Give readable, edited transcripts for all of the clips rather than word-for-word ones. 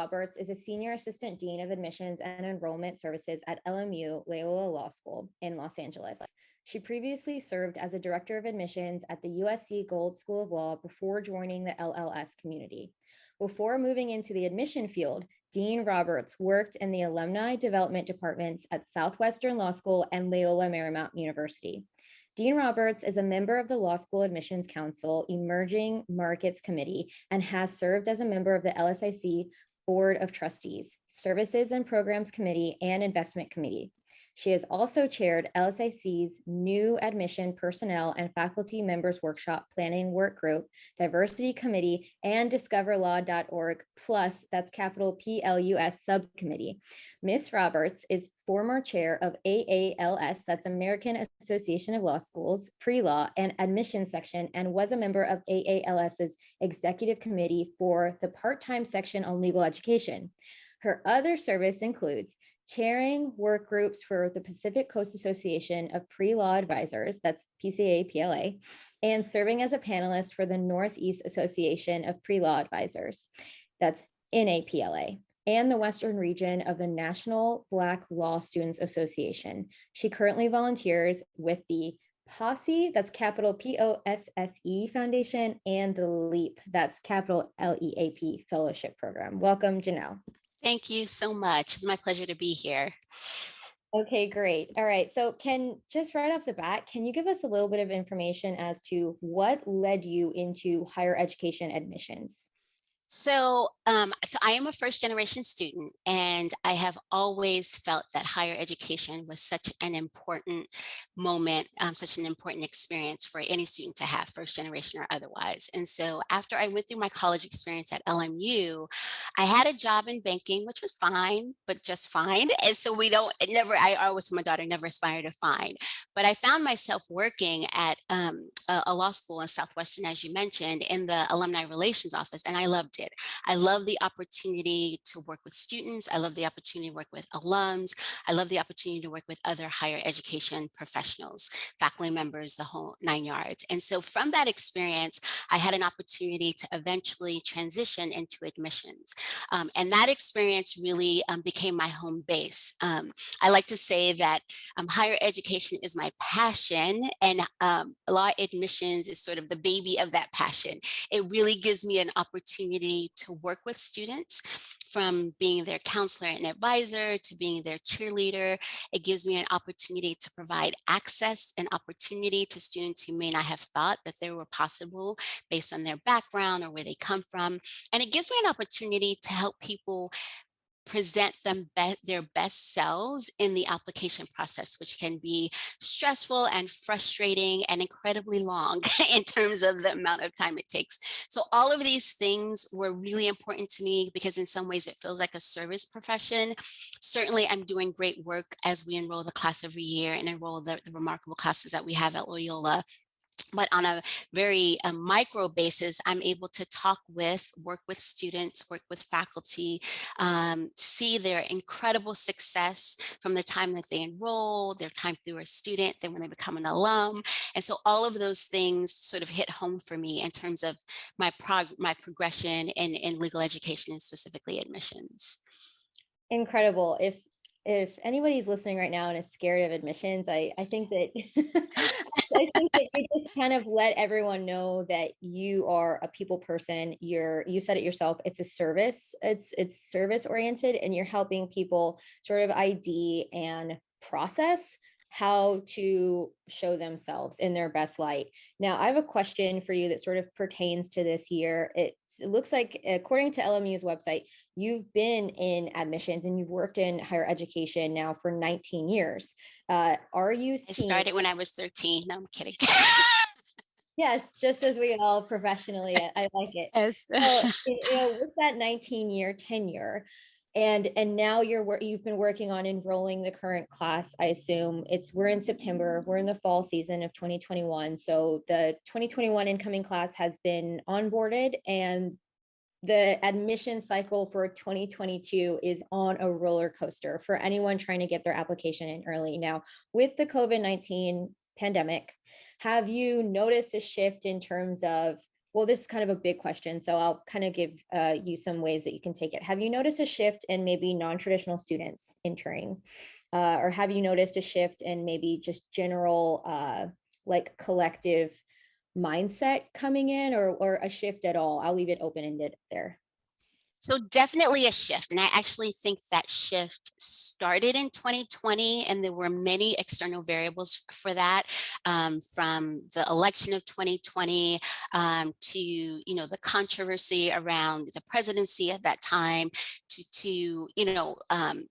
Roberts is a Senior Assistant Dean of Admissions and Enrollment Services at LMU Loyola Law School in Los Angeles. She previously served as a Director of Admissions at the USC Gold School of Law before joining the LLS community. Before moving into the admission field, Dean Roberts worked in the Alumni Development Departments at Southwestern Law School and Loyola Marymount University. Dean Roberts is a member of the Law School Admissions Council Emerging Markets Committee and has served as a member of the LSIC Board of Trustees, Services and Programs Committee, and Investment Committee. She has also chaired LSIC's New Admission Personnel and Faculty Members Workshop Planning Work Group, Diversity Committee, and DiscoverLaw.org, plus that's capital PLUS Subcommittee. Ms. Roberts is former chair of AALS, that's American Association of Law Schools, Prelaw and Admissions Section, and was a member of AALS's Executive Committee for the part-time section on legal education. Her other service includes chairing work groups for the Pacific Coast Association of Pre-Law Advisors, that's PCA-PLA, and serving as a panelist for the Northeast Association of Pre-Law Advisors, that's NAPLA, and the Western region of the National Black Law Students Association. She currently volunteers with the POSSE, that's capital POSSE Foundation, and the LEAP, that's capital LEAP Fellowship Program. Welcome, Jannell. Thank you so much. It's my pleasure to be here. Okay, great. All right. So just right off the bat, can you give us a little bit of information as to what led you into higher education admissions? So I am a first generation student, and I have always felt that higher education was such an important moment, such an important experience for any student to have, first generation or otherwise. And so after I went through my college experience at LMU, I had a job in banking, which was fine, but just fine. And so I always tell my daughter, never aspire to fine. But I found myself working at a law school in Southwestern, as you mentioned, in the alumni relations office, and I loved it. I love the opportunity to work with students. I love the opportunity to work with alums. I love the opportunity to work with other higher education professionals, faculty members, the whole 9 yards. And so from that experience, I had an opportunity to eventually transition into admissions. And that experience really became my home base. I like to say that higher education is my passion, and law admissions is sort of the baby of that passion. It really gives me an opportunity to work with students, from being their counselor and advisor to being their cheerleader. It gives me an opportunity to provide access and opportunity to students who may not have thought that they were possible based on their background or where they come from. And it gives me an opportunity to help people present them their best selves in the application process, which can be stressful and frustrating and incredibly long in terms of the amount of time it takes. So all of these things were really important to me because in some ways it feels like a service profession. Certainly I'm doing great work as we enroll the class every year and enroll the remarkable classes that we have at Loyola. But on a very micro basis, I'm able to work with students, work with faculty, see their incredible success from the time that they enroll, their time through a student, then when they become an alum. And so all of those things sort of hit home for me in terms of my progression in legal education and specifically admissions. Incredible. If anybody's listening right now and is scared of admissions, I think that I think that you just kind of let everyone know that you are a people person. You said it yourself. It's a service. It's service oriented, and you're helping people sort of ID and process how to show themselves in their best light. Now, I have a question for you that sort of pertains to this year. It looks like, according to LMU's website, you've been in admissions and you've worked in higher education now for 19 years. Are you seeing... I started when I was 13. No, I'm kidding. Yes, just as we all professionally, I like it. Yes. So, with that 19-year tenure, and now you've been working on enrolling the current class. I assume we're in September, we're in the fall season of 2021. So the 2021 incoming class has been onboarded, and the admission cycle for 2022 is on a roller coaster for anyone trying to get their application in early. Now, with the COVID-19 pandemic, have you noticed a shift in terms of Well, this is kind of a big question, so I'll kind of give you some ways that you can take it. Have you noticed a shift in maybe non-traditional students entering? Or have you noticed a shift in maybe just general like collective mindset coming in, or a shift at all? I'll leave it open-ended there. So definitely a shift. And I actually think that shift started in 2020, and there were many external variables for that, from the election of 2020 to, the controversy around the presidency at that time, to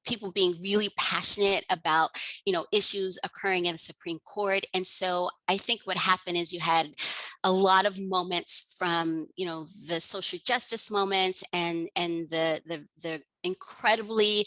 people being really passionate about, issues occurring in the Supreme Court. And so I think what happened is you had a lot of moments from, the social justice moments and the incredibly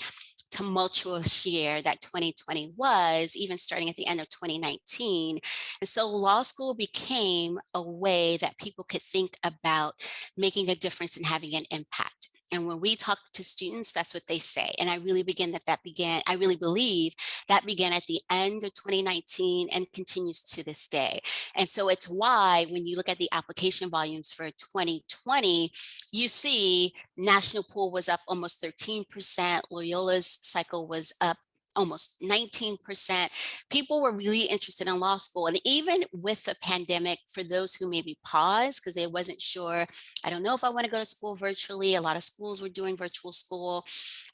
tumultuous year that 2020 was, even starting at the end of 2019. And so law school became a way that people could think about making a difference and having an impact. And when we talk to students, that's what they say. And I really I really believe that began at the end of 2019 and continues to this day. And so it's why when you look at the application volumes for 2020, you see national pool was up almost 13%. Loyola's cycle was up almost 19%. People were really interested in law school. And even with the pandemic, for those who maybe paused because they wasn't sure, I don't know if I want to go to school virtually. A lot of schools were doing virtual school.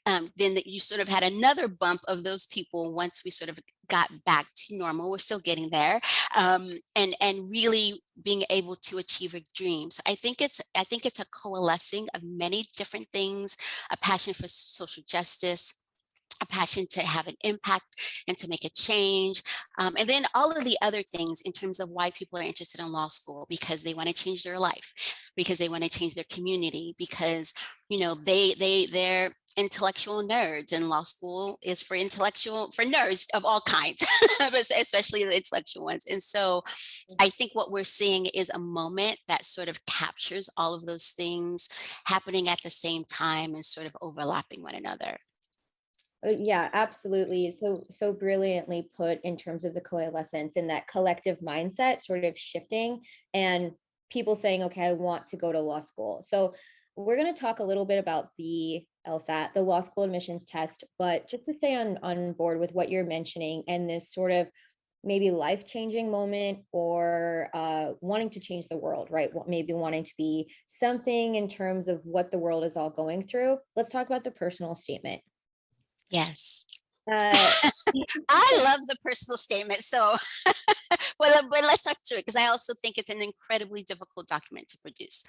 Then you sort of had another bump of those people once we sort of got back to normal. We're still getting there, and really being able to achieve a dream. So I think it's a coalescing of many different things: a passion for social justice, a passion to have an impact and to make a change. And then all of the other things in terms of why people are interested in law school: because they want to change their life, because they want to change their community, because, they're intellectual nerds, and law school is for nerds of all kinds, but especially the intellectual ones. And so I think what we're seeing is a moment that sort of captures all of those things happening at the same time and sort of overlapping one another. Yeah, absolutely. So brilliantly put in terms of the coalescence and that collective mindset sort of shifting, and people saying, okay, I want to go to law school. So we're going to talk a little bit about the LSAT, the law school admissions test, but just to stay on board with what you're mentioning and this sort of maybe life-changing moment, or wanting to change the world, right? Maybe wanting to be something in terms of what the world is all going through. Let's talk about the personal statement. Yes. Uh, I love the personal statement. So, but let's talk through it, because I also think it's an incredibly difficult document to produce.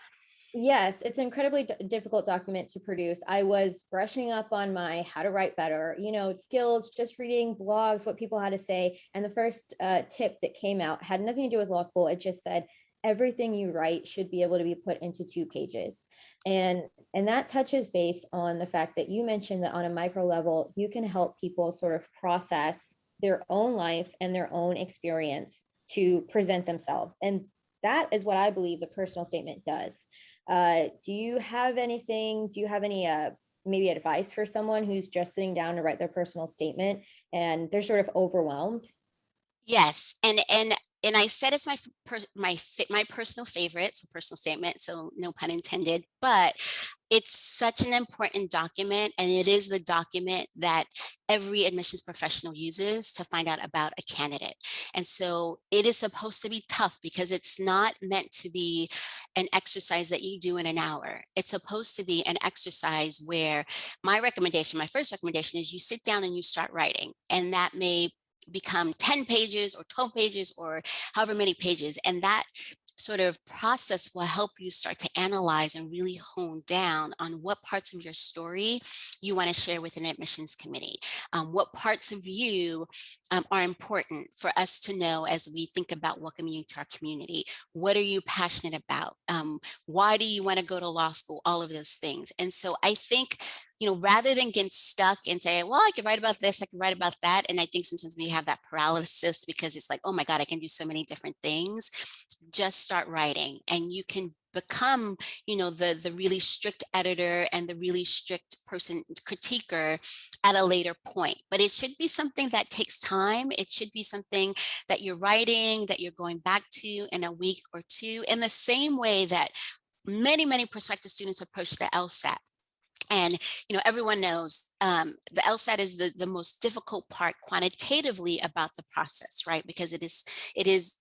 yes, it's an incredibly difficult document to produce. I was brushing up on my how to write better, skills, just reading blogs, what people had to say. And the first tip that came out had nothing to do with law school. It just said, everything you write should be able to be put into 2 pages. And that touches base on the fact that you mentioned that on a micro level, you can help people sort of process their own life and their own experience to present themselves. And that is what I believe the personal statement does. Do you have any maybe advice for someone who's just sitting down to write their personal statement and they're sort of overwhelmed? Yes, and I said it's my personal favorite, so personal statement, so no pun intended, but it's such an important document, and it is the document that every admissions professional uses to find out about a candidate. And so it is supposed to be tough, because it's not meant to be an exercise that you do in an hour. It's supposed to be an exercise where my first recommendation is you sit down and you start writing, and that may become 10 pages or 12 pages or however many pages. And that sort of process will help you start to analyze and really hone down on what parts of your story you want to share with an admissions committee. What parts of you are important for us to know as we think about welcoming you to our community. What are you passionate about? Why do you want to go to law school? All of those things. And so I think, rather than getting stuck and say, well, I can write about this, I can write about that. And I think sometimes we have that paralysis, because it's like, oh my God, I can do so many different things. Just start writing, and you can become, the really strict editor and the really strict person critiquer at a later point. But it should be something that takes time. It should be something that you're writing, that you're going back to in a week or two, in the same way that many prospective students approach the LSAT. And everyone knows the LSAT is the most difficult part quantitatively about the process, right? Because it is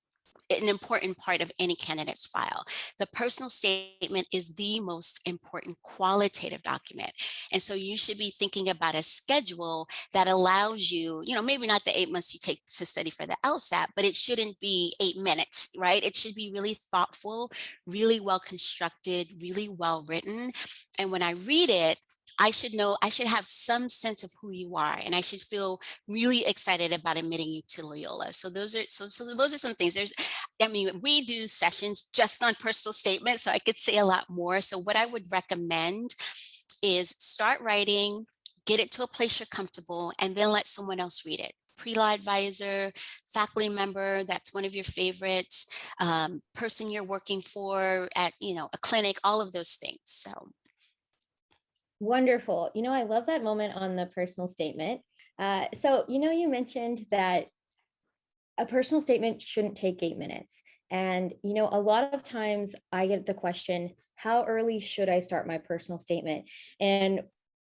an important part of any candidate's file. The personal statement is the most important qualitative document. And so you should be thinking about a schedule that allows you, maybe not the 8 months you take to study for the LSAT, but it shouldn't be 8 minutes, right? It should be really thoughtful, really well constructed, really well written. And when I read it, I should have some sense of who you are, and I should feel really excited about admitting you to Loyola. So those are some things. We do sessions just on personal statements, so I could say a lot more. So what I would recommend is start writing, get it to a place you're comfortable, and then let someone else read it. Prelaw advisor, faculty member, that's one of your favorites, person you're working for at a clinic, all of those things. So. Wonderful. I love that moment on the personal statement. So, you mentioned that a personal statement shouldn't take 8 minutes. And, a lot of times I get the question, how early should I start my personal statement? And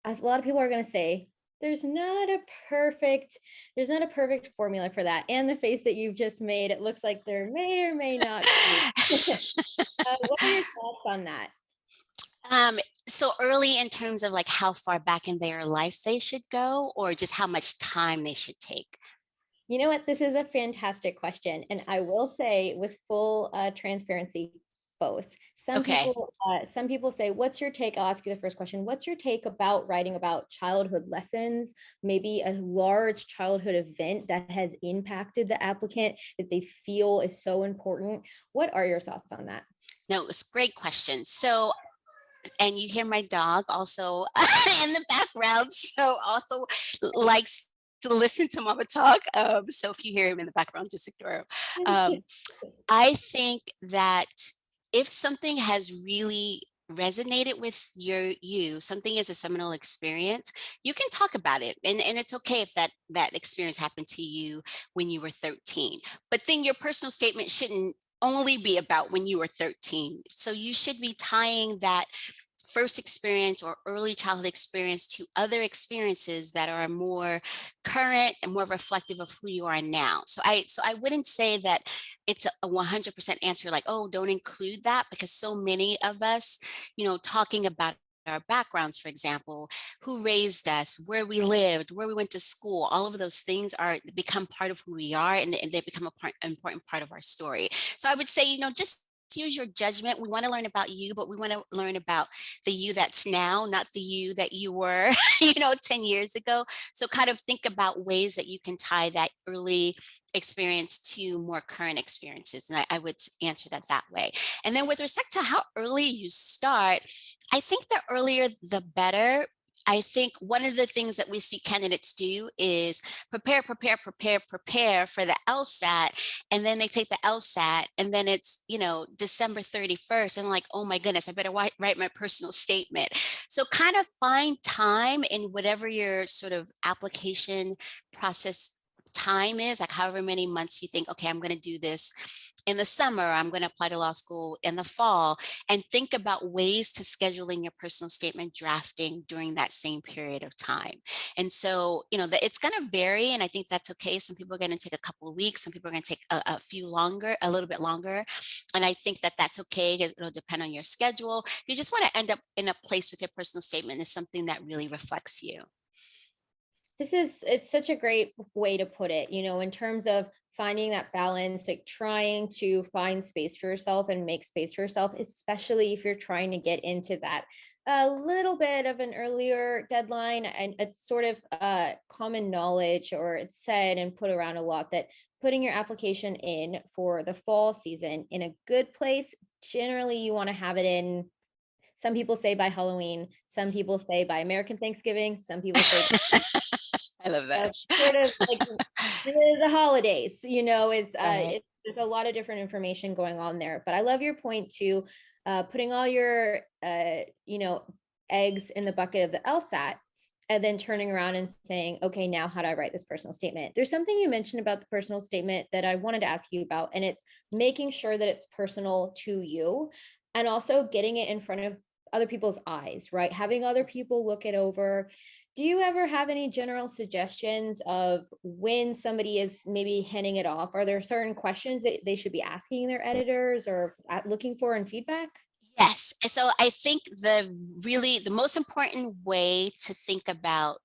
a lot of people are going to say, there's not a perfect formula for that. And the face that you've just made, it looks like there may or may not be. What are your thoughts on that? So early in terms of like how far back in their life they should go, or just how much time they should take? You know what? This is a fantastic question. And I will say with full transparency, both. Okay. Some people say, what's your take? I'll ask you the first question. What's your take about writing about childhood lessons, maybe a large childhood event that has impacted the applicant that they feel is so important? What are your thoughts on that? No, it's a great question. So, and you hear my dog also in the background, so also likes to listen to Mama talk. So if you hear him in the background, just ignore him. I think that if something has really resonated with something is a seminal experience, you can talk about it. And it's okay if that experience happened to you when you were 13. But then your personal statement shouldn't only be about when you were 13. So you should be tying that first experience or early childhood experience to other experiences that are more current and more reflective of who you are now. So I wouldn't say that it's a 100% answer like, oh, don't include that, because so many of us, talking about our backgrounds, for example, who raised us, where we lived, where we went to school, all of those things become part of who we are, and they become an important part of our story. So I would say, just use your judgment. We want to learn about you, but we want to learn about the you that's now, not the you that you were, 10 years ago. So kind of think about ways that you can tie that early experience to more current experiences. And I would answer that way. And then with respect to how early you start, I think the earlier the better. I think one of the things that we see candidates do is prepare for the LSAT, and then they take the LSAT, and then it's, December 31st, and like, oh my goodness, I better write my personal statement. So kind of find time in whatever your sort of application process time is, like however many months you think, okay, I'm going to do this in the summer, I'm going to apply to law school in the fall, and think about ways to scheduling your personal statement drafting during that same period of time. And so, it's going to vary, and I think that's okay. Some people are going to take a couple of weeks, some people are going to take a little bit longer. And I think that that's okay, because it'll depend on your schedule. If you just want to end up in a place with your personal statement is something that really reflects you. It's such a great way to put it, in terms of finding that balance, like trying to find space for yourself and make space for yourself, especially if you're trying to get into that a little bit of an earlier deadline. And it's sort of common knowledge, or it's said and put around a lot, that putting your application in for the fall season in a good place, generally you want to have it in. Some people say by Halloween, some people say by American Thanksgiving, some people say I love that. sort of like the holidays, there's a lot of different information going on there. But I love your point too, putting all your, eggs in the bucket of the LSAT, and then turning around and saying, okay, now how do I write this personal statement? There's something you mentioned about the personal statement that I wanted to ask you about, and it's making sure that it's personal to you and also getting it in front of other people's eyes, right? Having other people look it over. Do you ever have any general suggestions of when somebody is maybe handing it off? Are there certain questions that they should be asking their editors or looking for in feedback? Yes. And so I think the most important way to think about,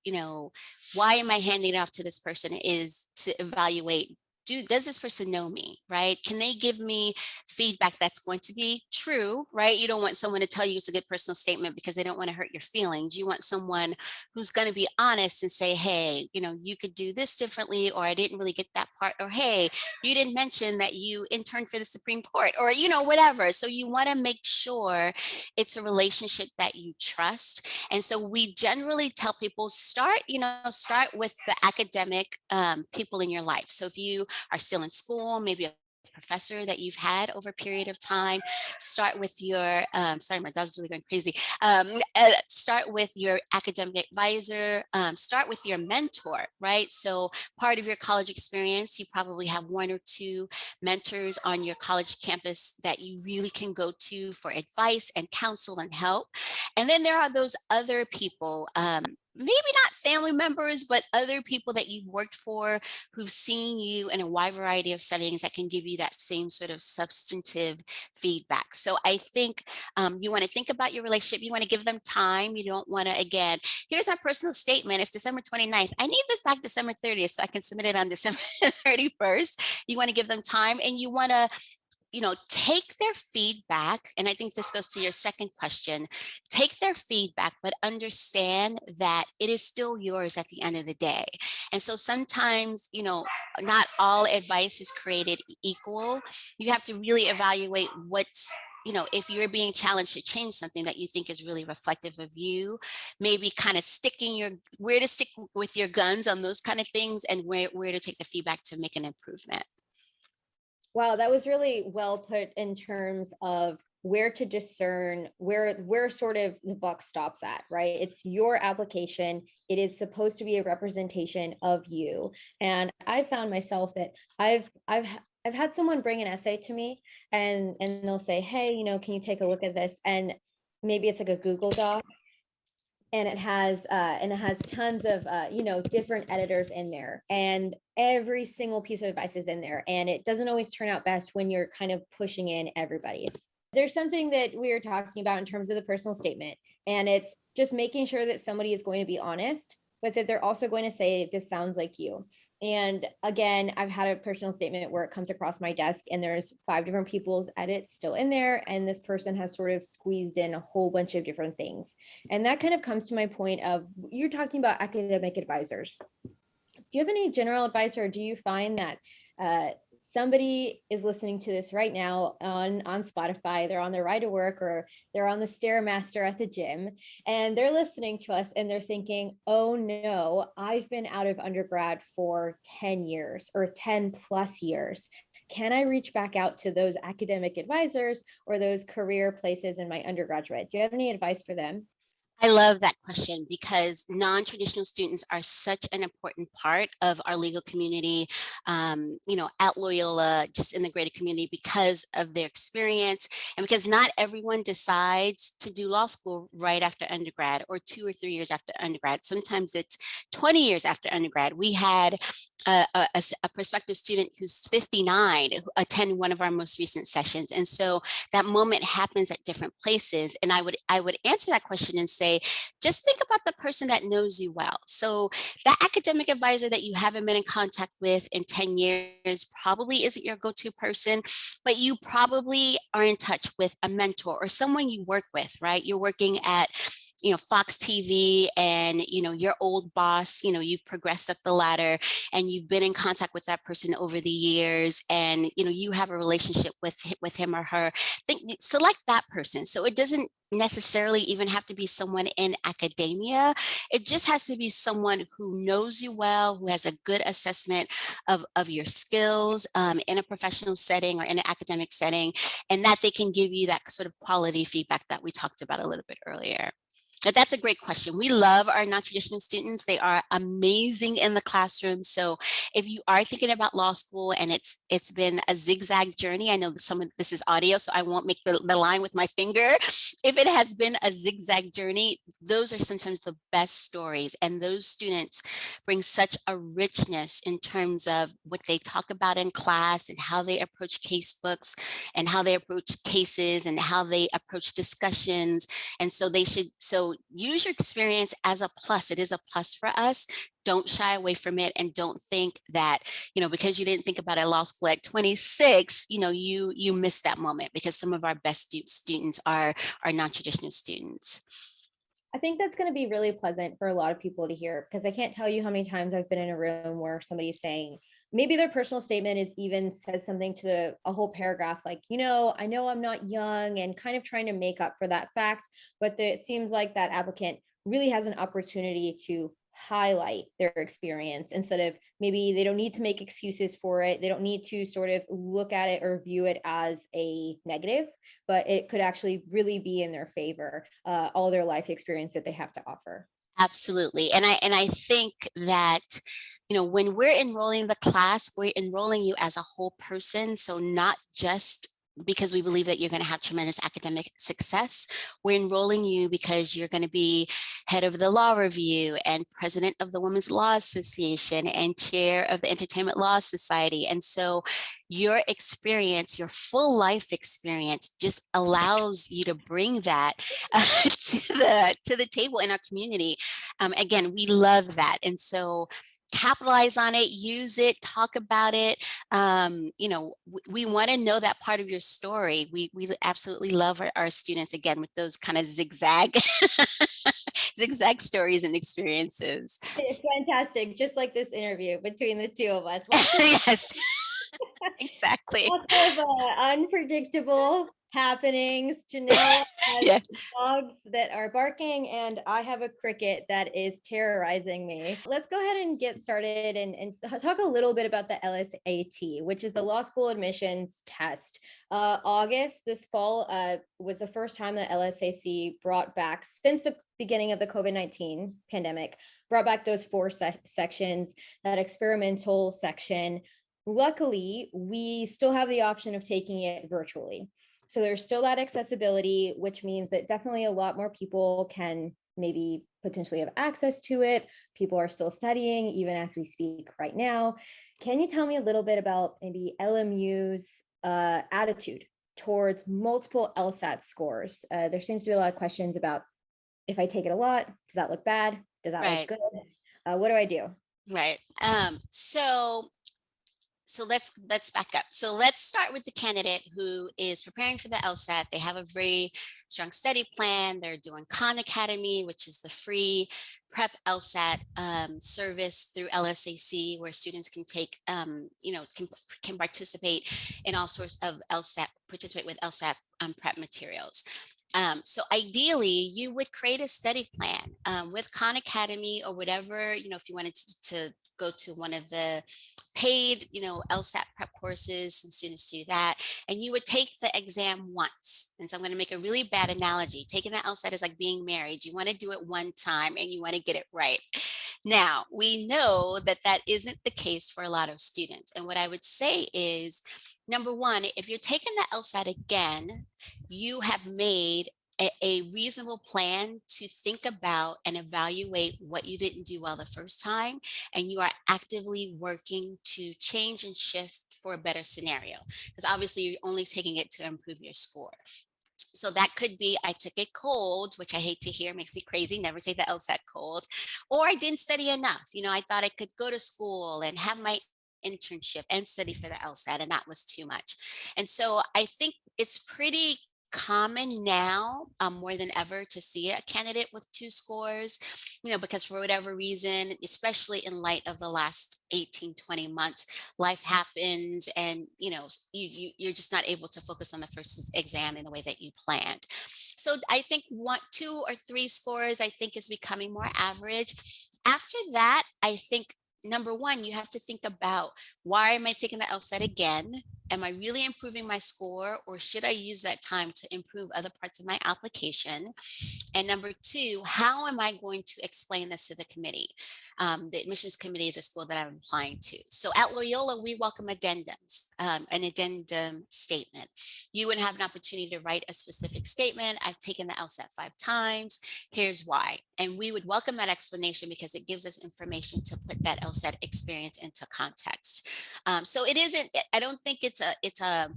why am I handing it off to this person is to evaluate, does this person know me, right? Can they give me feedback that's going to be true, right? You don't want someone to tell you it's a good personal statement because they don't want to hurt your feelings. You want someone who's going to be honest and say, hey, you could do this differently, or I didn't really get that part, or hey, you didn't mention that you interned for the Supreme Court, or whatever. So you want to make sure it's a relationship that you trust. And so we generally tell people start with the academic people in your life. So if you are still in school, maybe a professor that you've had over a period of time, start with your sorry, my dog's really going crazy. Start with your academic advisor, start with your mentor, right? So part of your college experience, you probably have one or two mentors on your college campus that you really can go to for advice and counsel and help. And then there are those other people, maybe not family members, but other people that you've worked for who've seen you in a wide variety of settings that can give you that same sort of substantive feedback. So I think you want to think about your relationship. You want to give them time. You don't want to, again, here's my personal statement. It's December 29th. I need this back December 30th so I can submit it on December 31st. You want to give them time, and you want to take their feedback. And I think this goes to your second question. Take their feedback, but understand that it is still yours at the end of the day. And so sometimes, not all advice is created equal. You have to really evaluate if you're being challenged to change something that you think is really reflective of you, maybe kind of where to stick with your guns on those kind of things, and where to take the feedback to make an improvement. Wow, that was really well put in terms of where to discern where sort of the buck stops at, right? It's your application. It is supposed to be a representation of you. And I found myself that I've had someone bring an essay to me, and they'll say, hey, can you take a look at this? And maybe it's like a Google Doc, and it has tons of different editors in there, and every single piece of advice is in there, and it doesn't always turn out best when you're kind of pushing in everybody's. There's something that we were talking about in terms of the personal statement, and it's just making sure that somebody is going to be honest, but that they're also going to say, this sounds like you. And again, I've had a personal statement where it comes across my desk and there's 5 different people's edits still in there, and this person has sort of squeezed in a whole bunch of different things. And that kind of comes to my point of, you're talking about academic advisors. Do you have any general advice, or do you find that somebody is listening to this right now on Spotify, they're on their ride to work, or they're on the Stairmaster at the gym, and they're listening to us and they're thinking, oh no, I've been out of undergrad for 10 years or 10 plus years. Can I reach back out to those academic advisors or those career places in my undergraduate? Do you have any advice for them? I love that question, because non-traditional students are such an important part of our legal community, at Loyola, just in the greater community, because of their experience, and because not everyone decides to do law school right after undergrad or 2 or 3 years after undergrad. Sometimes it's 20 years after undergrad. We had a prospective student who's 59 who attended one of our most recent sessions. And so that moment happens at different places. And I would answer that question and say, just think about the person that knows you well. So that academic advisor that you haven't been in contact with in 10 years probably isn't your go-to person, but you probably are in touch with a mentor or someone you work with, right? You're working at Fox TV, and, your old boss, you've progressed up the ladder and you've been in contact with that person over the years, and, you have a relationship with him or her. Select that person. So it doesn't necessarily even have to be someone in academia. It just has to be someone who knows you well, who has a good assessment of your skills in a professional setting or in an academic setting, and that they can give you that sort of quality feedback that we talked about a little bit earlier. But that's a great question. We love our non-traditional students. They are amazing in the classroom. So if you are thinking about law school and it's been a zigzag journey, I know that some of this is audio, so I won't make the line with my finger. If it has been a zigzag journey, those are sometimes the best stories. And those students bring such a richness in terms of what they talk about in class and how they approach case books and how they approach cases and how they approach discussions. And so use your experience as a plus. It is a plus for us. Don't shy away from it, and don't think that, because you didn't think about a law school at 26, you missed that moment, because some of our best students are non-traditional students. I think that's going to be really pleasant for a lot of people to hear, because I can't tell you how many times I've been in a room where somebody's saying, maybe their personal statement is even says something to a whole paragraph like, I know I'm not young, and kind of trying to make up for that fact. But it seems like that applicant really has an opportunity to highlight their experience, instead of, maybe they don't need to make excuses for it. They don't need to sort of look at it or view it as a negative, but it could actually really be in their favor, all their life experience that they have to offer. Absolutely. And I think that, when we're enrolling the class, we're enrolling you as a whole person. So not just because we believe that you're going to have tremendous academic success. We're enrolling you because you're going to be head of the law review and president of the Women's Law Association and chair of the Entertainment Law Society. And so your experience, your full life experience, just allows you to bring that to the table in our community. Again, we love that. And so capitalize on it, use it, talk about it. We want to know that part of your story. We absolutely love our students, again, with those kind of zigzag stories and experiences. It's fantastic, just like this interview between the two of us. Yes, exactly. Lots of unpredictable happenings. Jannell has Yeah. dogs that are barking, and I have a cricket that is terrorizing me. Let's go ahead and get started and talk a little bit about the LSAT, which is the law school admissions test. August this fall was the first time that LSAC brought back, since the beginning of the COVID-19 pandemic, brought back those four sections, that experimental section. Luckily, we still have the option of taking it virtually. So there's still that accessibility, which means that definitely a lot more people can maybe potentially have access to it. People are still studying, even as we speak right now. Can you tell me a little bit about maybe LMU's attitude towards multiple LSAT scores? There seems to be a lot of questions about, if I take it a lot, does that look bad? Does that look good? What do I do? Right. So let's back up. So let's start with the candidate who is preparing for the LSAT. They have a very strong study plan. They're doing Khan Academy, which is the free prep LSAT service through LSAC, where students can take, can participate in all sorts of participate with LSAT prep materials. So ideally, you would create a study plan with Khan Academy or whatever, if you wanted to go to one of the paid, LSAT prep courses, some students do that, and you would take the exam once. And so I'm going to make a really bad analogy. Taking the LSAT is like being married. You want to do it one time and you want to get it right. Now, we know that that isn't the case for a lot of students. And what I would say is, number one, if you're taking the LSAT again, you have made a reasonable plan to think about and evaluate what you didn't do well the first time, and you are actively working to change and shift for a better scenario, because obviously you're only taking it to improve your score. So that could be, I took it cold, which I hate to hear, makes me crazy, never take the LSAT cold, or I didn't study enough. I thought I could go to school and have my internship and study for the LSAT, and that was too much. And so I think it's pretty common now, more than ever, to see a candidate with 2 scores, because for whatever reason, especially in light of the last 18, 20 months, life happens and, you're just not able to focus on the first exam in the way that you planned. So I think 2 or 3 scores, I think, is becoming more average. After that, I think number one, you have to think about, why am I taking the LSAT again? Am I really improving my score, or should I use that time to improve other parts of my application? And number two, how am I going to explain this to the committee, the admissions committee of the school that I'm applying to? So at Loyola, we welcome addendums, an addendum statement. You would have an opportunity to write a specific statement. I've taken the LSAT 5 times. Here's why. And we would welcome that explanation because it gives us information to put that LSAT experience into context. So it isn't, I don't think it's a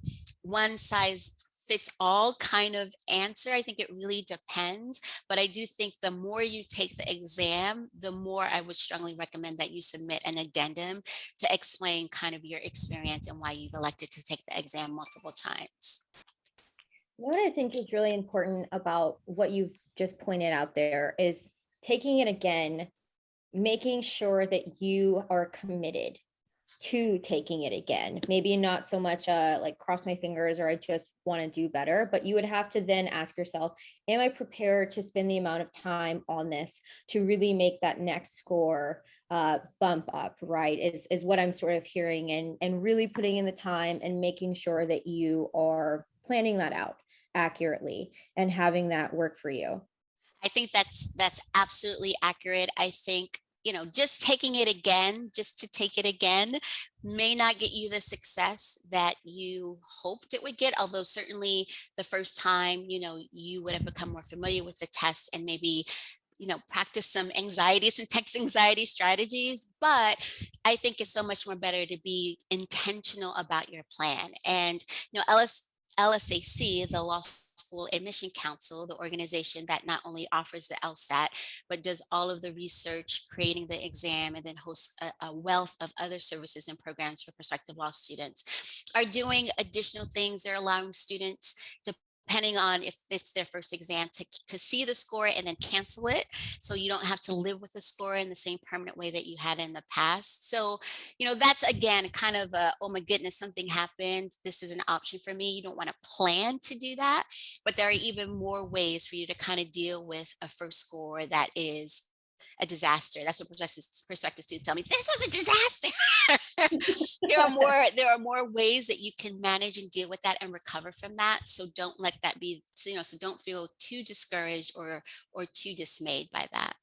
one size fits all kind of answer. I think it really depends, but I do think the more you take the exam, the more I would strongly recommend that you submit an addendum to explain kind of your experience and why you've elected to take the exam multiple times. What I think is really important about what you've just pointed out there is taking it again, making sure that you are committed to taking it again. Maybe not so much like cross my fingers or I just want to do better, but you would have to then ask yourself, am I prepared to spend the amount of time on this to really make that next score bump up, right? Is what I'm sort of hearing, and really putting in the time and making sure that you are planning that out accurately and having that work for you. I think that's absolutely accurate. I think, just taking it again, just to take it again, may not get you the success that you hoped it would get. Although certainly the first time, you would have become more familiar with the test and maybe, practice some text anxiety strategies. But I think it's so much more better to be intentional about your plan. And, LSAC, the Law School Admission Council, the organization that not only offers the LSAT, but does all of the research, creating the exam, and then hosts a wealth of other services and programs for prospective law students, are doing additional things. They're allowing students to, depending on if it's their first exam, to see the score and then cancel it. So you don't have to live with the score in the same permanent way that you had in the past. So, that's again, kind of oh my goodness, something happened. This is an option for me. You don't want to plan to do that, but there are even more ways for you to kind of deal with a first score that is a disaster. That's what prospective students tell me. This was a disaster. There are more ways that you can manage and deal with that and recover from that. So don't let that be, so don't feel too discouraged or too dismayed by that.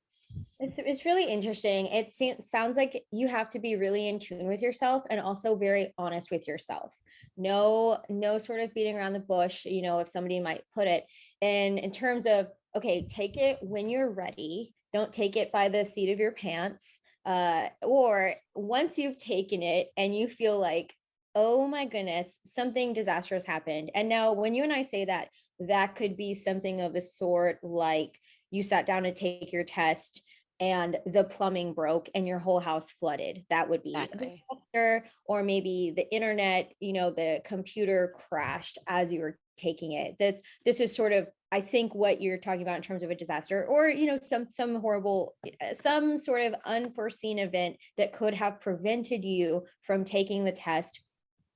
It's really interesting. Sounds like you have to be really in tune with yourself and also very honest with yourself. No sort of beating around the bush, if somebody might put it. And in terms of, okay, take it when you're ready. Don't take it by the seat of your pants. Or once you've taken it and you feel like, oh my goodness, something disastrous happened. And now when you and I say that, that could be something of the sort like you sat down to take your test and the plumbing broke and your whole house flooded. That would be a Exactly. disaster. Or maybe the internet, the computer crashed as you were taking it. This is sort of, I think, what you're talking about in terms of a disaster, or some horrible, some sort of unforeseen event that could have prevented you from taking the test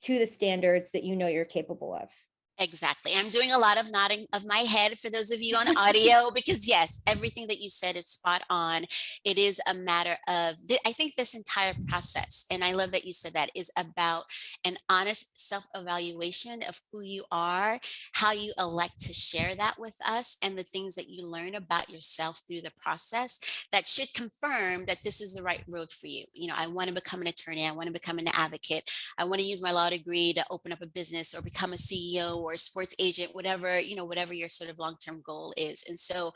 to the standards that you're capable of. Exactly. I'm doing a lot of nodding of my head for those of you on audio, because yes, everything that you said is spot on. It is a matter of, I think this entire process, and I love that you said that, is about an honest self-evaluation of who you are, how you elect to share that with us, and the things that you learn about yourself through the process that should confirm that this is the right road for you. I want to become an attorney. I want to become an advocate. I want to use my law degree to open up a business or become a CEO or a sports agent, whatever your sort of long-term goal is. And so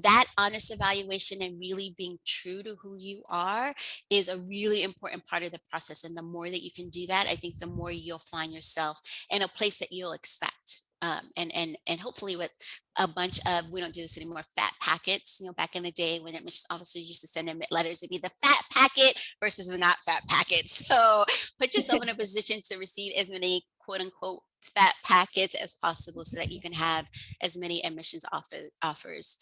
that honest evaluation and really being true to who you are is a really important part of the process. And the more that you can do that, I think the more you'll find yourself in a place that you'll expect. And hopefully with a bunch of, we don't do this anymore, fat packets. Back in the day when admissions officers used to send in letters, it'd be the fat packet versus the not fat packet. So put yourself in a position to receive as many quote unquote fat packets as possible so that you can have as many admissions offers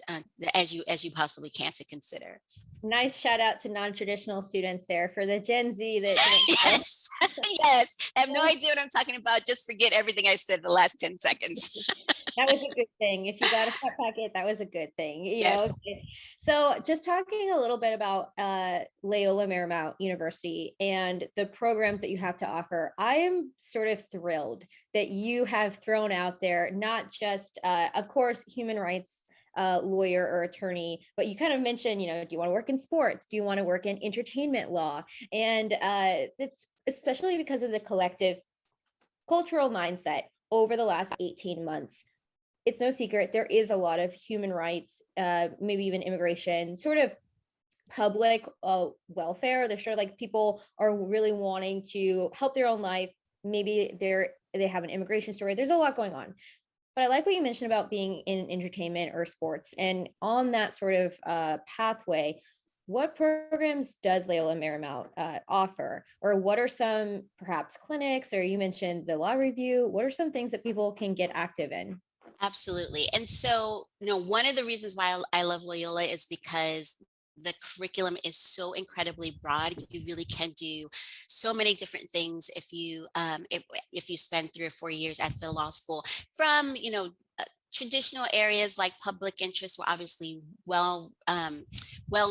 as you possibly can to consider. Nice shout out to non-traditional students there for the Gen Z that Yes, yes. I have no idea what I'm talking about. Just forget everything I said the last 10 seconds. that was a good thing. If you got a fat packet, that was a good thing, you know. Yes. So just talking a little bit about Loyola Marymount University and the programs that you have to offer, I am sort of thrilled that you have thrown out there, not just, of course, human rights lawyer or attorney, but you kind of mentioned, you know, do you want to work in sports? Do you want to work in entertainment law? And it's especially because of the collective cultural mindset over the last 18 months. It's no secret there is a lot of human rights, maybe even immigration, sort of public welfare. They're sure like people are really wanting to help their own life. Maybe they have an immigration story. There's a lot going on. But I like what you mentioned about being in entertainment or sports. And on that sort of pathway, what programs does Loyola Marymount offer? Or what are some perhaps clinics, or you mentioned the law review, what are some things that people can get active in? Absolutely. And so, you know, one of the reasons why I love Loyola is because the curriculum is so incredibly broad. You really can do so many different things if you spend 3 or 4 years at the law school. From, you know, traditional areas like public interest, we're obviously well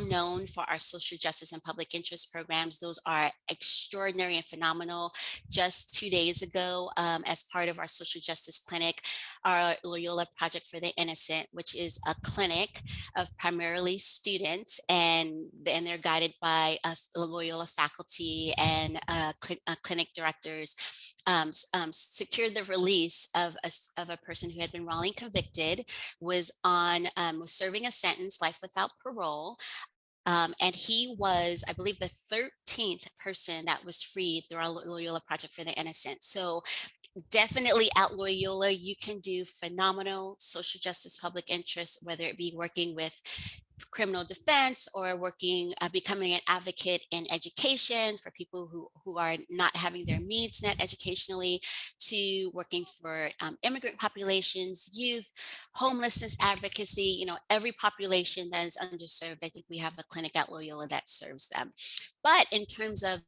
known for our social justice and public interest programs. Those are extraordinary and phenomenal. Just 2 days ago, as part of our social justice clinic, our Loyola Project for the Innocent, which is a clinic of primarily students, and they're guided by Loyola faculty and clinic directors, secured the release of a person who had been wrongly convicted, was serving a sentence, life without parole. And he was, I believe, the 13th person that was freed through our Loyola Project for the Innocent. So definitely at Loyola, you can do phenomenal social justice public interest, whether it be working with criminal defense or becoming an advocate in education for people who are not having their needs met educationally, to working for immigrant populations, youth, homelessness advocacy, you know, every population that is underserved. I think we have a clinic at Loyola that serves them. But in terms of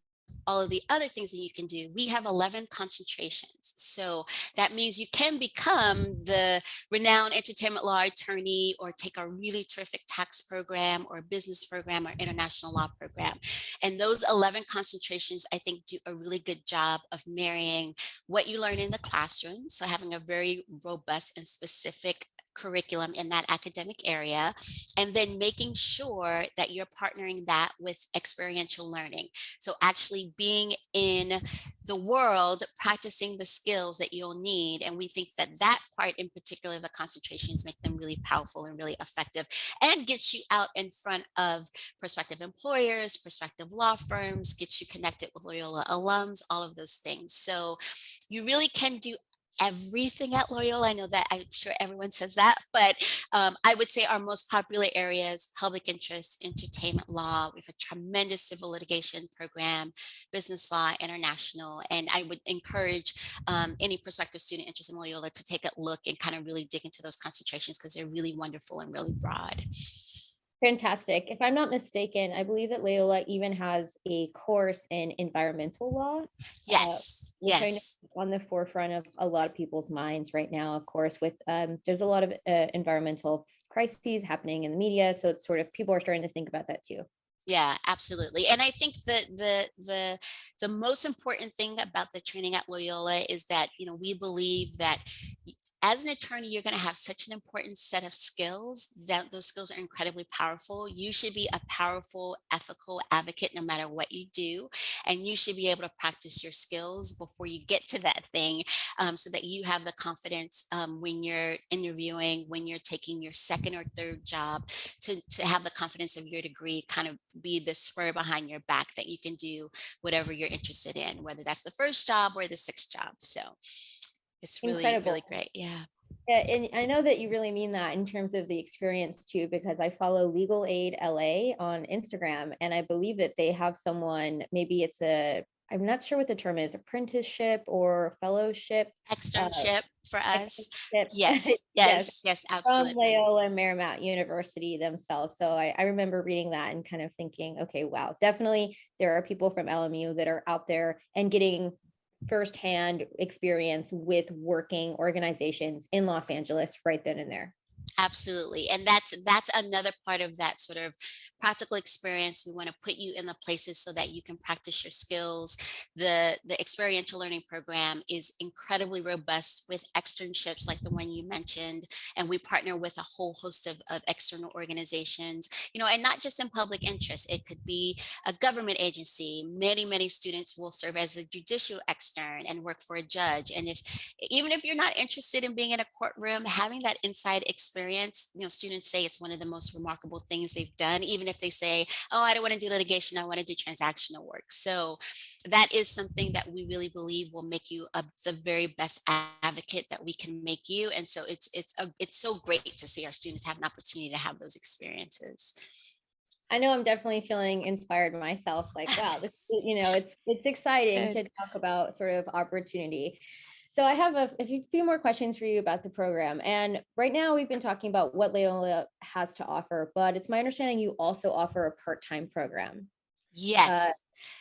all of the other things that you can do, we have 11 concentrations. So that means you can become the renowned entertainment law attorney, or take a really terrific tax program or business program or international law program. And those 11 concentrations, I think, do a really good job of marrying what you learn in the classroom. So having a very robust and specific curriculum in that academic area, and then making sure that you're partnering that with experiential learning. So actually being in the world, practicing the skills that you'll need. And we think that that part in particular, the concentrations, make them really powerful and really effective, and gets you out in front of prospective employers, prospective law firms, gets you connected with Loyola alums, all of those things. So you really can do everything at Loyola. I know that, I'm sure everyone says that, but I would say our most popular areas: public interest, entertainment law. We have a tremendous civil litigation program, business law, international. And I would encourage any prospective student interested in Loyola to take a look and kind of really dig into those concentrations, because they're really wonderful and really broad. Fantastic. If I'm not mistaken, I believe that Loyola even has a course in environmental law, Yes, which I know yes. is on the forefront of a lot of people's minds right now, of course, with there's a lot of environmental crises happening in the media. So it's sort of, people are starting to think about that too. Yeah, absolutely. And I think that the most important thing about the training at Loyola is that, you know, we believe that as an attorney, you're going to have such an important set of skills, that those skills are incredibly powerful. You should be a powerful, ethical advocate no matter what you do. And you should be able to practice your skills before you get to that thing, so that you have the confidence when you're interviewing, when you're taking your second or third job, to have the confidence of your degree kind of be the spur behind your back, that you can do whatever you're interested in, whether that's the first job or the sixth job. So it's really, Incredible. really great. Yeah. Yeah, and I know that you really mean that in terms of the experience too, because I follow Legal Aid LA on Instagram, and I believe that they have someone, maybe it's a I'm not sure what the term is, apprenticeship or fellowship, uh, Externship for us. externship. Yes, Yes, yes, yes, from absolutely. Loyola Marymount University themselves. So I remember reading that and kind of thinking, okay, wow, definitely there are people from LMU that are out there and getting firsthand experience with working organizations in Los Angeles right then and there. Absolutely. And that's another part of that sort of practical experience. We want to put you in the places so that you can practice your skills. The experiential learning program is incredibly robust with externships like the one you mentioned. And we partner with a whole host of external organizations, and not just in public interest. It could be a government agency. Many students will serve as a judicial extern and work for a judge. And even if you're not interested in being in a courtroom, having that inside experience, students say it's one of the most remarkable things they've done, even if they say, oh, I don't want to do litigation, I want to do transactional work. So that is something that we really believe will make you the very best advocate that we can make you. And so it's so great to see our students have an opportunity to have those experiences. I know I'm definitely feeling inspired myself. Like, wow, it's exciting Good. to talk about sort of opportunity. So I have a few more questions for you about the program. And right now we've been talking about what Loyola has to offer, but it's my understanding you also offer a part-time program. Uh, Yes.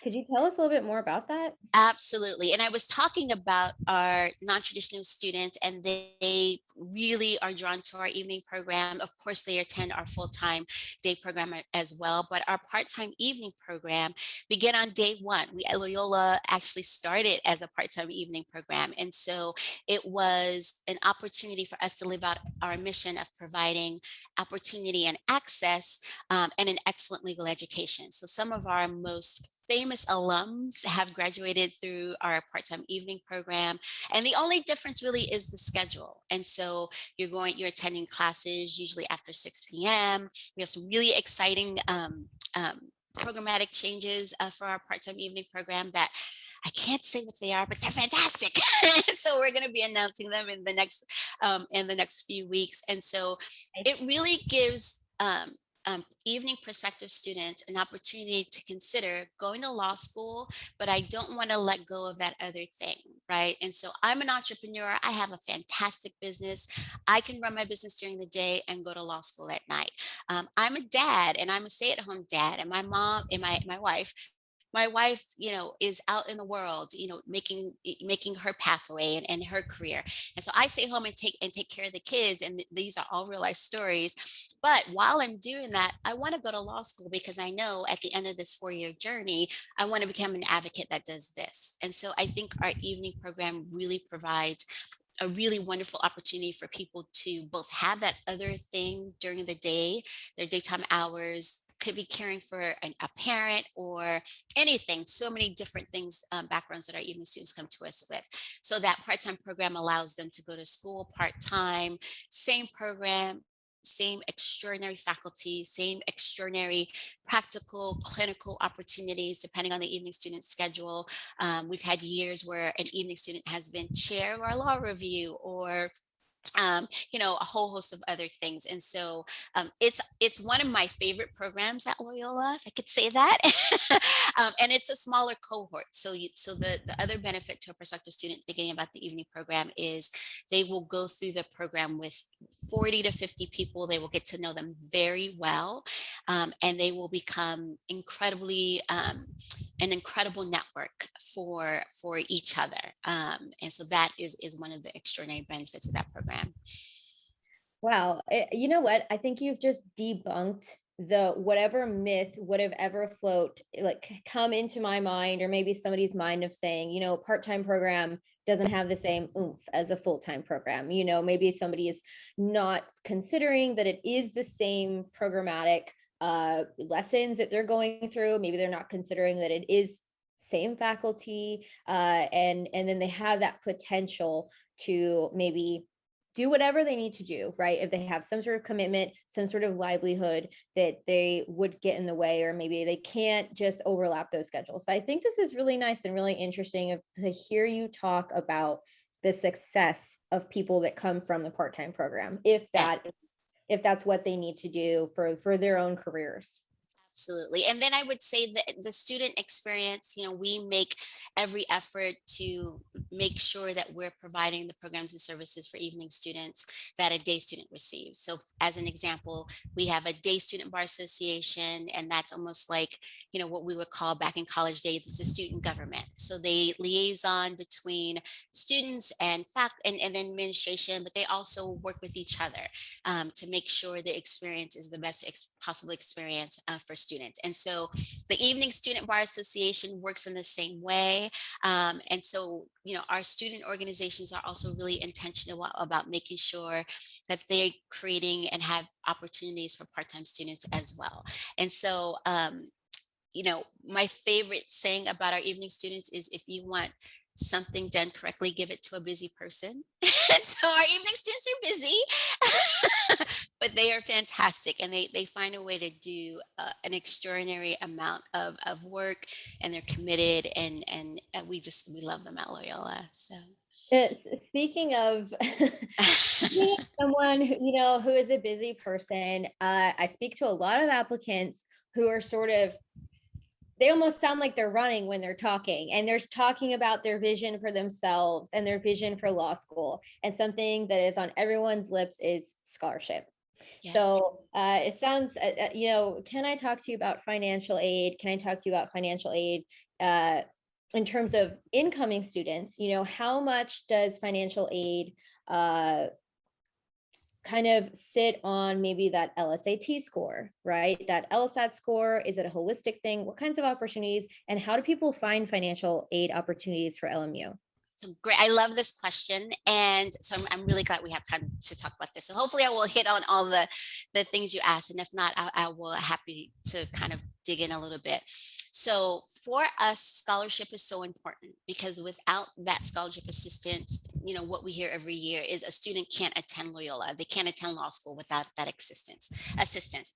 could you tell us a little bit more about that? Absolutely. And I was talking about our non-traditional students, and they really are drawn to our evening program. Of course, they attend our full-time day program as well, but our part-time evening program began on day one. We at Loyola actually started as a part-time evening program. And so it was an opportunity for us to live out our mission of providing opportunity and access and an excellent legal education. So some of our most famous alums have graduated through our part-time evening program. And the only difference really is the schedule. And so you're attending classes usually after 6 p.m. We have some really exciting programmatic changes for our part-time evening program that I can't say what they are, but they're fantastic. So we're going to be announcing them in the next few weeks. And so it really gives evening prospective students an opportunity to consider going to law school, but I don't want to let go of that other thing, right? And so I'm an entrepreneur. I have a fantastic business. I can run my business during the day and go to law school at night. I'm a dad, and I'm a stay-at-home dad, and my mom and my wife, is out in the world, making her pathway and her career. And so I stay home and take care of the kids. And these are all real life stories. But while I'm doing that, I want to go to law school because I know at the end of this 4-year journey, I want to become an advocate that does this. And so I think our evening program really provides a really wonderful opportunity for people to both have that other thing during the day, their daytime hours, could be caring for a parent or anything, so many different things, backgrounds that our evening students come to us with. So that part-time program allows them to go to school part-time, same program, same extraordinary faculty, same extraordinary practical clinical opportunities depending on the evening student schedule. We've had years where an evening student has been chair of our law review or a whole host of other things. And so it's one of my favorite programs at Loyola, if I could say that. And it's a smaller cohort. So the other benefit to a prospective student thinking about the evening program is they will go through the program with 40 to 50 people. They will get to know them very well, and they will become an incredible network for each other. And so that is one of the extraordinary benefits of that program. Wow. You know what? I think you've just debunked the whatever myth would have ever float, like come into my mind or maybe somebody's mind of saying, part-time program doesn't have the same oomph as a full-time program. Maybe somebody is not considering that it is the same programmatic lessons that they're going through. Maybe they're not considering that it is same faculty, and then they have that potential to maybe do whatever they need to do, right? If they have some sort of commitment, some sort of livelihood that they would get in the way, or maybe they can't just overlap those schedules. So I think this is really nice and really interesting to hear you talk about the success of people that come from the part-time program, if that's what they need to do for their own careers. Absolutely. And then I would say that the student experience, we make every effort to make sure that we're providing the programs and services for evening students that a day student receives. So as an example, we have a day student bar association, and that's almost like, what we would call back in college days is the student government. So they liaison between students and fact and administration, but they also work with each other to make sure the experience is the best possible experience for students. And so the Evening Student Bar Association works in the same way. And so, our student organizations are also really intentional about making sure that they're creating and have opportunities for part-time students as well. And so, my favorite saying about our evening students is, if you want something done correctly, give it to a busy person. So our evening students are busy, but they are fantastic, and they find a way to do an extraordinary amount of work, and they're committed, and we love them at Loyola. So Speaking of being someone who is a busy person, I speak to a lot of applicants who are they almost sound like they're running when they're talking, and they're talking about their vision for themselves and their vision for law school. And something that is on everyone's lips is scholarship. yes. So it sounds, can I talk to you about financial aid? Can I talk to you about financial aid in terms of incoming students? How much does financial aid kind of sit on maybe that LSAT score, right? That LSAT score, is it a holistic thing? What kinds of opportunities, and how do people find financial aid opportunities for LMU? So great. I love this question. And so I'm really glad we have time to talk about this. So hopefully I will hit on all the things you asked. And if not, I will happy to kind of dig in a little bit. So for us, scholarship is so important, because without that scholarship assistance, what we hear every year is a student can't attend Loyola. They can't attend law school without that assistance.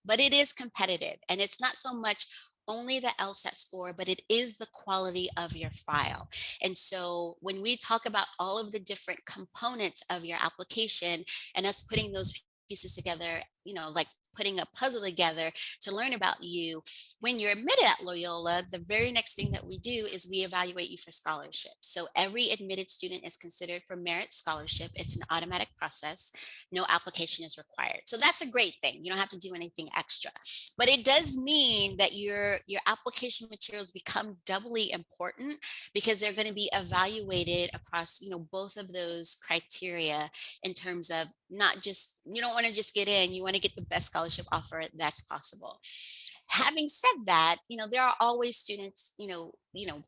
But it is competitive, and it's not so much only the LSAT score, but it is the quality of your file. And so when we talk about all of the different components of your application and us putting those pieces together, like putting a puzzle together to learn about you, when you're admitted at Loyola, the very next thing that we do is we evaluate you for scholarship. So every admitted student is considered for merit scholarship. It's an automatic process. No application is required. So that's a great thing. You don't have to do anything extra. But it does mean that your application materials become doubly important, because they're going to be evaluated across, both of those criteria, in terms of not just, you don't want to just get in, you want to get the best scholarship offer that's possible. Having said that, there are always students,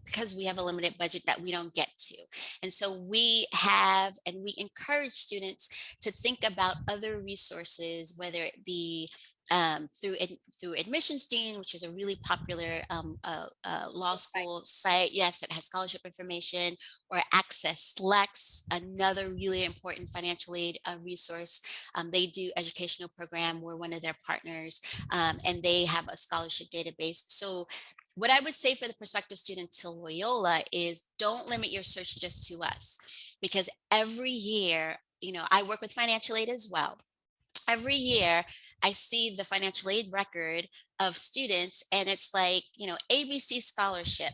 because we have a limited budget, that we don't get to. And so we have, and we encourage students to think about other resources, whether it be through Admissions Dean, which is a really popular law school site, yes, that has scholarship information, or Access Lex, another really important financial aid resource. They do educational program. We're one of their partners, and they have a scholarship database. So what I would say for the prospective student to Loyola is, don't limit your search just to us, because every year, I work with financial aid as well. Every year I see the financial aid record of students, and it's like, ABC scholarship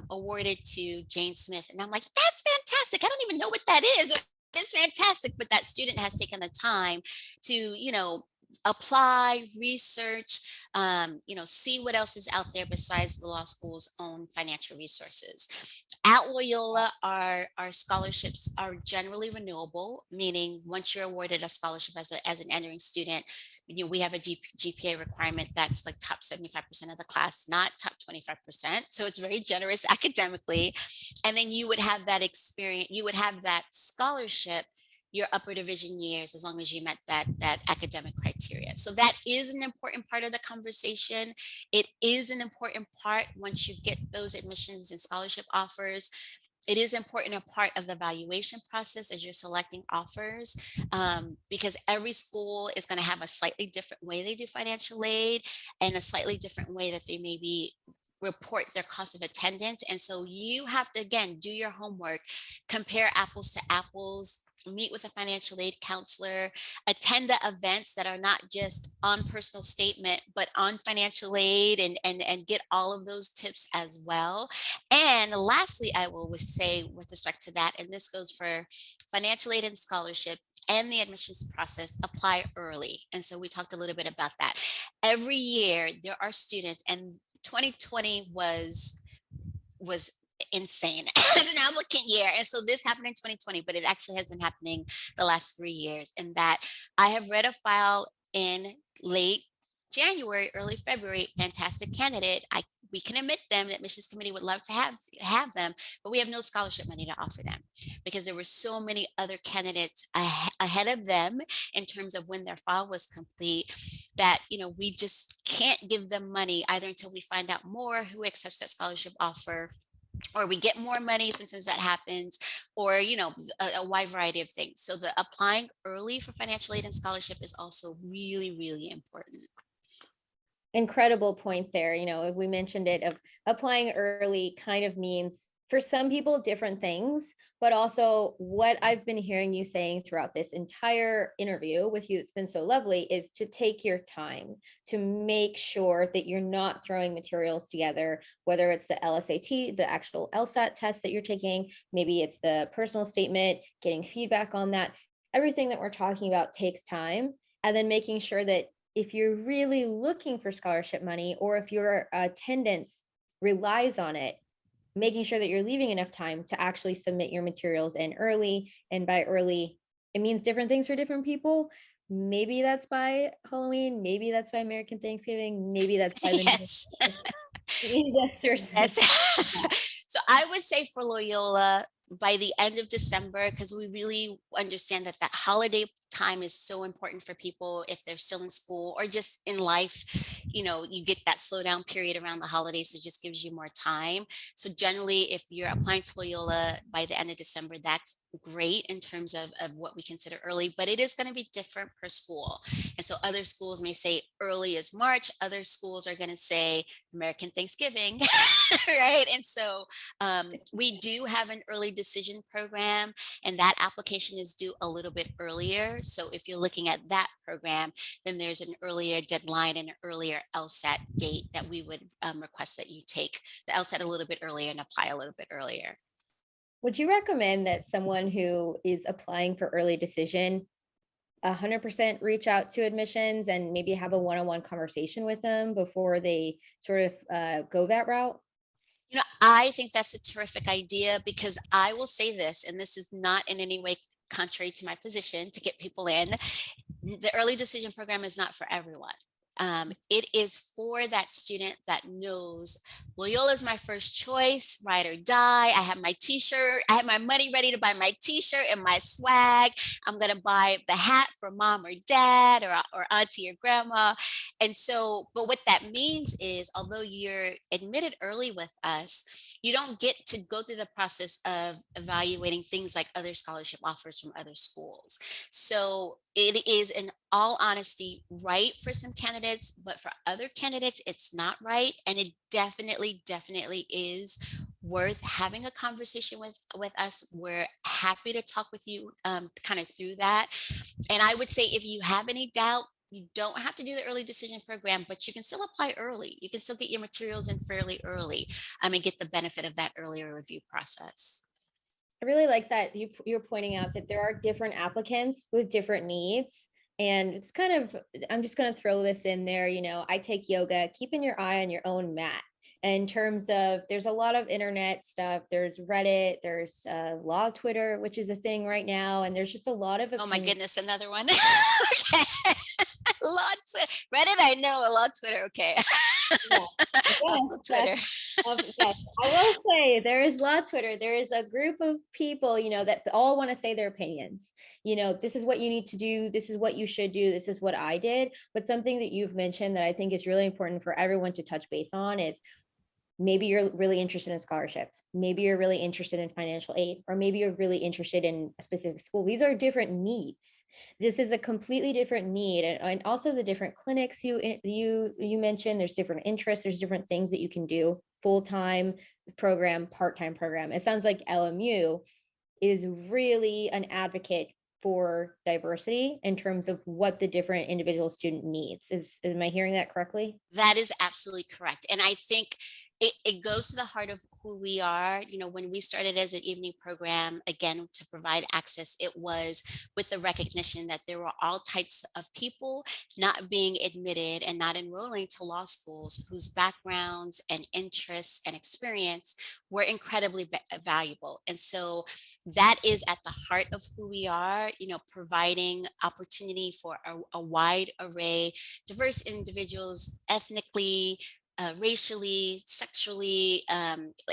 awarded to Jane Smith. And I'm like, that's fantastic. I don't even know what that is. It's fantastic. But that student has taken the time to, apply, research, see what else is out there besides the law school's own financial resources. At Loyola, our scholarships are generally renewable, meaning once you're awarded a scholarship as an entering student, we have a GPA requirement that's like top 75% of the class, not top 25%. So it's very generous academically. And then you would have that experience, you would have that scholarship your upper division years, as long as you met that academic criteria. So that is an important part of the conversation. It is an important part once you get those admissions and scholarship offers. It is important a part of the evaluation process as you're selecting offers, because every school is going to have a slightly different way they do financial aid, and a slightly different way that they maybe report their cost of attendance. And so you have to, again, do your homework, compare apples to apples, meet with a financial aid counselor, attend the events that are not just on personal statement, but on financial aid, and get all of those tips as well. And lastly, I will say with respect to that, and this goes for financial aid and scholarship and the admissions process, apply early. And so we talked a little bit about that. Every year there are students, and 2020 was insane as an applicant year. And so this happened in 2020, but it actually has been happening the last 3 years. And that I have read a file in late January, early February, fantastic candidate. We can admit them. The admissions committee would love to have them, but we have no scholarship money to offer them because there were so many other candidates ahead of them in terms of when their file was complete that we just can't give them money either until we find out more who accepts that scholarship offer, or we get more money. Sometimes that happens, or a wide variety of things. So the applying early for financial aid and scholarship is also really, really important. Incredible point there. If we mentioned it, of applying early kind of means for some people different things, but also what I've been hearing you saying throughout this entire interview with you, it's been so lovely, is to take your time to make sure that you're not throwing materials together, whether it's the LSAT, the actual LSAT test that you're taking, maybe it's the personal statement, getting feedback on that. Everything that we're talking about takes time, and then making sure that if you're really looking for scholarship money, or if your attendance relies on it, making sure that you're leaving enough time to actually submit your materials in early. And by early, it means different things for different people. Maybe that's by Halloween, maybe that's by American Thanksgiving, maybe that's by the Yes. Yes. So I would say for Loyola, by the end of December, because we really understand that holiday time is so important for people if they're still in school or just in life. You get that slowdown period around the holidays, so it just gives you more time. So generally, if you're applying to Loyola by the end of December, that's great in terms of what we consider early, but it is going to be different per school. And so other schools may say early is March, other schools are going to say American Thanksgiving, right? And so we do have an early decision program, and that application is due a little bit earlier. So if you're looking at that program, then there's an earlier deadline and an earlier LSAT date that we would request that you take the LSAT a little bit earlier and apply a little bit earlier. Would you recommend that someone who is applying for early decision 100% reach out to admissions and maybe have a one-on-one conversation with them before they sort of go that route? I think that's a terrific idea, because I will say this, and this is not in any way contrary to my position to get people in. The early decision program is not for everyone. It is for that student that knows Loyola is my first choice, ride or die. I have my t-shirt. I have my money ready to buy my t-shirt and my swag. I'm going to buy the hat for mom or dad or auntie or grandma. And so, but what that means is, although you're admitted early with us, you don't get to go through the process of evaluating things like other scholarship offers from other schools. So it is, in all honesty, right for some candidates, but for other candidates, it's not right. And it definitely is worth having a conversation with us. We're happy to talk with you kind of through that. And I would say, if you have any doubt, you don't have to do the early decision program, but you can still apply early. You can still get your materials in fairly early and get the benefit of that earlier review process. I really like that you're pointing out that there are different applicants with different needs. And it's kind of, I'm just going to throw this in there. I take yoga, keeping your eye on your own mat. In terms of, there's a lot of internet stuff. There's Reddit, there's law Twitter, which is a thing right now. And there's just a lot of, oh my goodness, another one. Okay. Reddit, I know. A lot Twitter. Okay. Yeah. Twitter. Yes, I will say there is law Twitter. There is a group of people, that all want to say their opinions. This is what you need to do. This is what you should do. This is what I did. But something that you've mentioned that I think is really important for everyone to touch base on is, maybe you're really interested in scholarships. Maybe you're really interested in financial aid, or maybe you're really interested in a specific school. These are different needs. This is a completely different need. And also the different clinics you mentioned, there's different interests, there's different things that you can do, full-time program, part-time program. It sounds like LMU is really an advocate for diversity in terms of what the different individual student needs. Am I hearing that correctly? That is absolutely correct. And I think it goes to the heart of who we are. You know, when we started as an evening program, again, to provide access, it was with the recognition that there were all types of people not being admitted and not enrolling to law schools whose backgrounds and interests and experience were incredibly valuable. And so that is at the heart of who we are, you know, providing opportunity for a wide array, diverse individuals, ethnically, racially, sexually,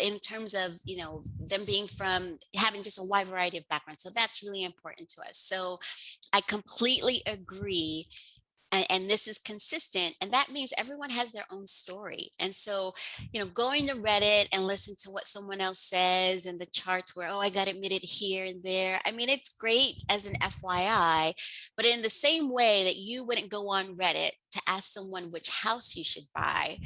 in terms of, you know, them being from having just a wide variety of backgrounds. So that's really important to us. So I completely agree. And this is consistent, and that means everyone has their own story. And so, you know, going to Reddit and listen to what someone else says and the charts where, oh, I got admitted here and there, I mean, it's great as an FYI, but in the same way that you wouldn't go on Reddit to ask someone which house you should buy,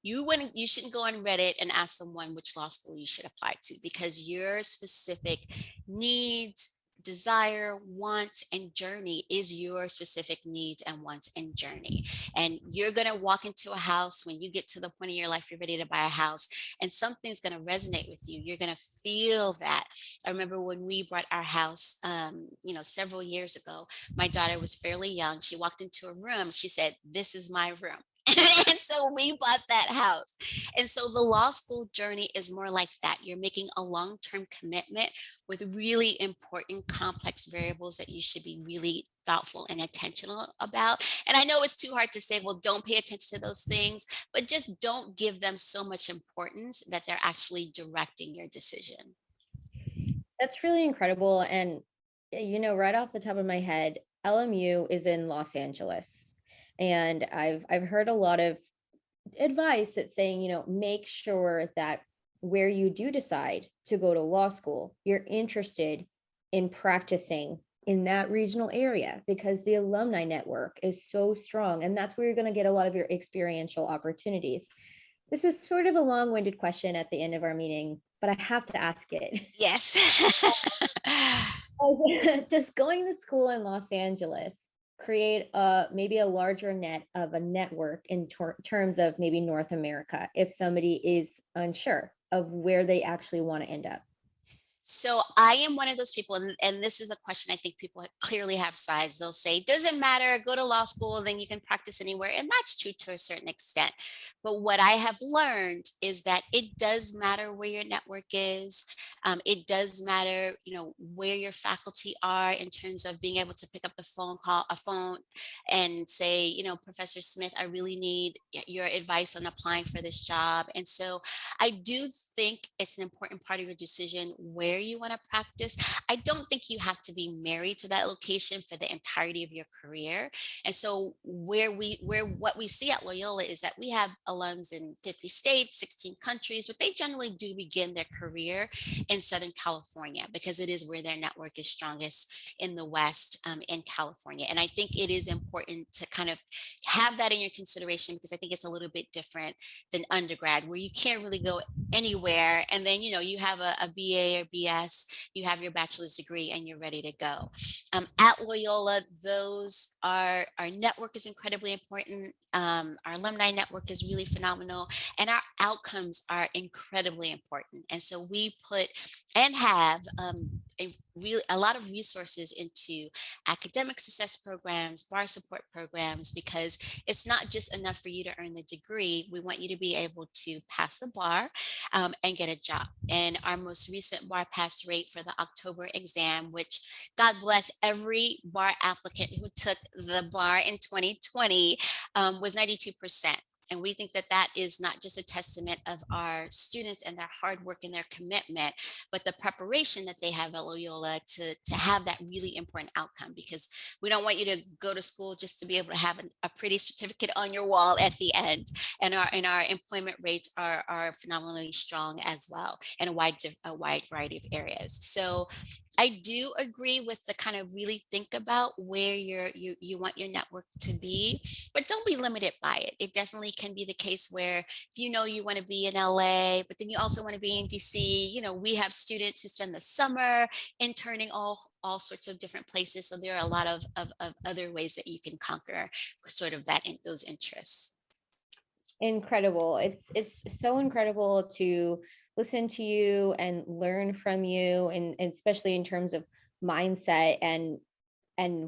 you shouldn't go on Reddit and ask someone which law school you should apply to, because your specific needs, desire, wants, and journey is your specific needs and wants and journey. And you're going to walk into a house when you get to the point of your life you're ready to buy a house, and something's going to resonate with you. You're going to feel that. I remember when we bought our house, you know, several years ago, my daughter was fairly young. She walked into a room. She said, "This is my room." And so we bought that house. And so the law school journey is more like that. You're making a long-term commitment with really important, complex variables that you should be really thoughtful and intentional about. And I know it's too hard to say, well, don't pay attention to those things, but just don't give them so much importance that they're actually directing your decision. That's really incredible. And, right off the top of my head, LMU is in Los Angeles. And I've heard a lot of advice that's saying, make sure that where you do decide to go to law school, you're interested in practicing in that regional area because the alumni network is so strong. And that's where you're going to get a lot of your experiential opportunities. This is sort of a long-winded question at the end of our meeting, but I have to ask it. Yes. Does going to school in Los Angeles create maybe a larger net of a network in terms of maybe North America if somebody is unsure of where they actually want to end up? So I am one of those people, and this is a question I think people clearly have sides. They'll say, doesn't matter, go to law school, then you can practice anywhere. And that's true to a certain extent. But what I have learned is that it does matter where your network is. It does matter, you know, where your faculty are in terms of being able to pick up a phone and say, you know, Professor Smith, I really need your advice on applying for this job. And so I do think it's an important part of your decision where you want to practice. I don't think you have to be married to that location for the entirety of your career. And so what we see at Loyola is that we have alums in 50 states, 16 countries, but they generally do begin their career in Southern California because it is where their network is strongest in the West, in California. And I think it is important to kind of have that in your consideration because I think it's a little bit different than undergrad where you can't really go anywhere. And then, you know, you have a BA or BS, you have your bachelor's degree and you're ready to go. At Loyola, our network is incredibly important. Our alumni network is really phenomenal and our outcomes are incredibly important. And so we put and have a lot of resources into academic success programs, bar support programs, because it's not just enough for you to earn the degree. We want you to be able to pass the bar and get a job. And our most recent bar pass rate for the October exam, which God bless every bar applicant who took the bar in 2020, was 92%. And we think that that is not just a testament of our students and their hard work and their commitment, but the preparation that they have at Loyola to have that really important outcome, because we don't want you to go to school just to be able to have a pretty certificate on your wall at the end. And our employment rates are phenomenally strong as well in a wide variety of areas. So I do agree with the kind of really think about where you want your network to be, but don't be limited by it. It definitely can be the case where if you know you want to be in LA, but then you also want to be in DC. We have students who spend the summer interning all sorts of different places. So there are a lot of other ways that you can conquer sort of those interests. Incredible. It's so incredible to listen to you and learn from you, and especially in terms of mindset, and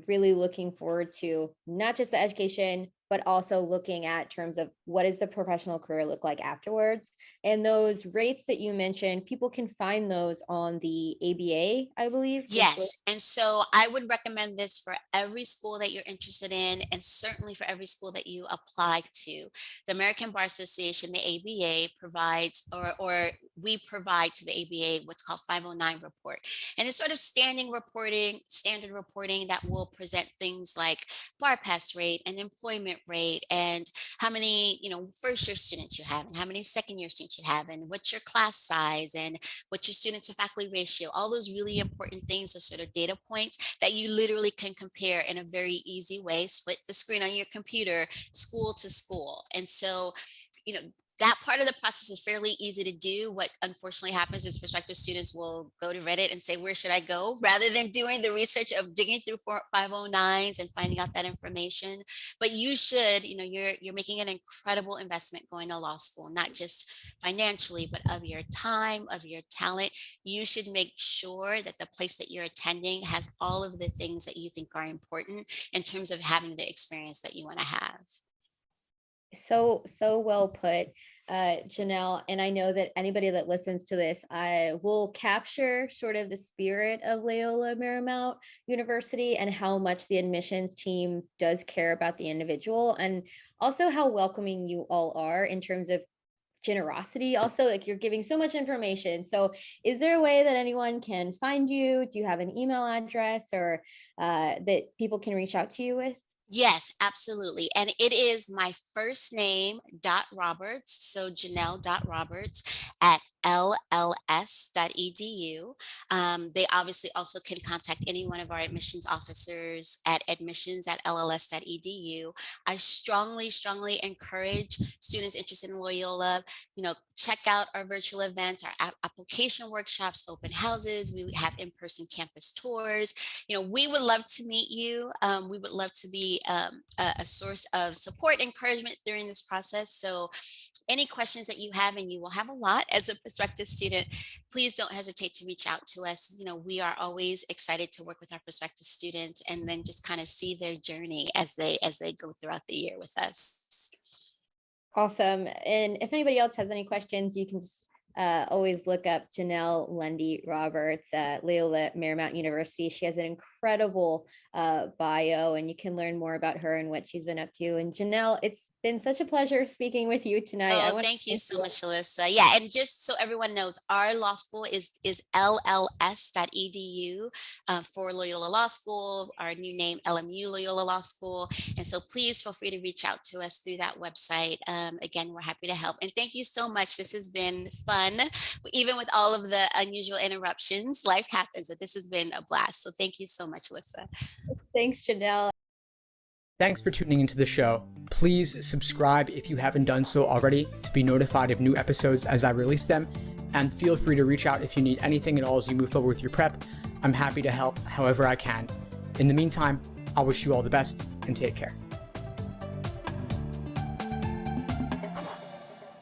really looking forward to not just the education, but also looking at terms of what does the professional career look like afterwards. And those rates that you mentioned, people can find those on the ABA, I believe. Yes. And so I would recommend this for every school that you're interested in, and certainly for every school that you apply to. The American Bar Association, the ABA, provides, or we provide to the ABA what's called 509 report. And it's sort of standard reporting that will present things like bar pass rate and employment rate, and how many, first year students you have, and how many second year students you have, and what's your class size, and what's your student to faculty ratio. All those really important things are sort of data points that you literally can compare in a very easy way. Split the screen on your computer, school to school. And so, that part of the process is fairly easy to do. What unfortunately happens is prospective students will go to Reddit and say, where should I go? Rather than doing the research of digging through 509s and finding out that information. But you should, you're making an incredible investment going to law school, not just financially, but of your time, of your talent. You should make sure that the place that you're attending has all of the things that you think are important in terms of having the experience that you want to have. So well put, Jannell. And I know that anybody that listens to this, I will capture sort of the spirit of Loyola Marymount University and how much the admissions team does care about the individual, and also how welcoming you all are in terms of generosity. Also, like, you're giving so much information. So is there a way that anyone can find you? Do you have an email address, or that people can reach out to you with? Yes, absolutely. And it is my first name .Roberts. So Jannell.Roberts at lls.edu. They obviously also can contact any one of our admissions officers at admissions@lls.edu. I strongly encourage students interested in Loyola, check out our virtual events, our application workshops, open houses. We have in-person campus tours. We would love to meet you. We would love to be a source of support, encouragement during this process. So any questions that you have, and you will have a lot as a prospective student, please don't hesitate to reach out to us. We are always excited to work with our prospective students, and then just kind of see their journey as they go throughout the year with us. Awesome. And if anybody else has any questions, you can just always look up Jannell Lundy Roberts at Loyola Marymount University. She has an incredible bio, and you can learn more about her and what she's been up to. And Jannell, it's been such a pleasure speaking with you tonight. Oh, thank you so much, Alisa. Yeah, and just so everyone knows, our law school is lls.edu for Loyola Law School, our new name, LMU Loyola Law School. And so please feel free to reach out to us through that website. Again, we're happy to help. And thank you so much. This has been fun. Even with all of the unusual interruptions, life happens, but this has been a blast. So thank you so much, Alisa. Thanks, Jannell. Thanks for tuning into the show. Please subscribe if you haven't done so already to be notified of new episodes as I release them. And feel free to reach out if you need anything at all as you move forward with your prep. I'm happy to help however I can. In the meantime, I wish you all the best and take care.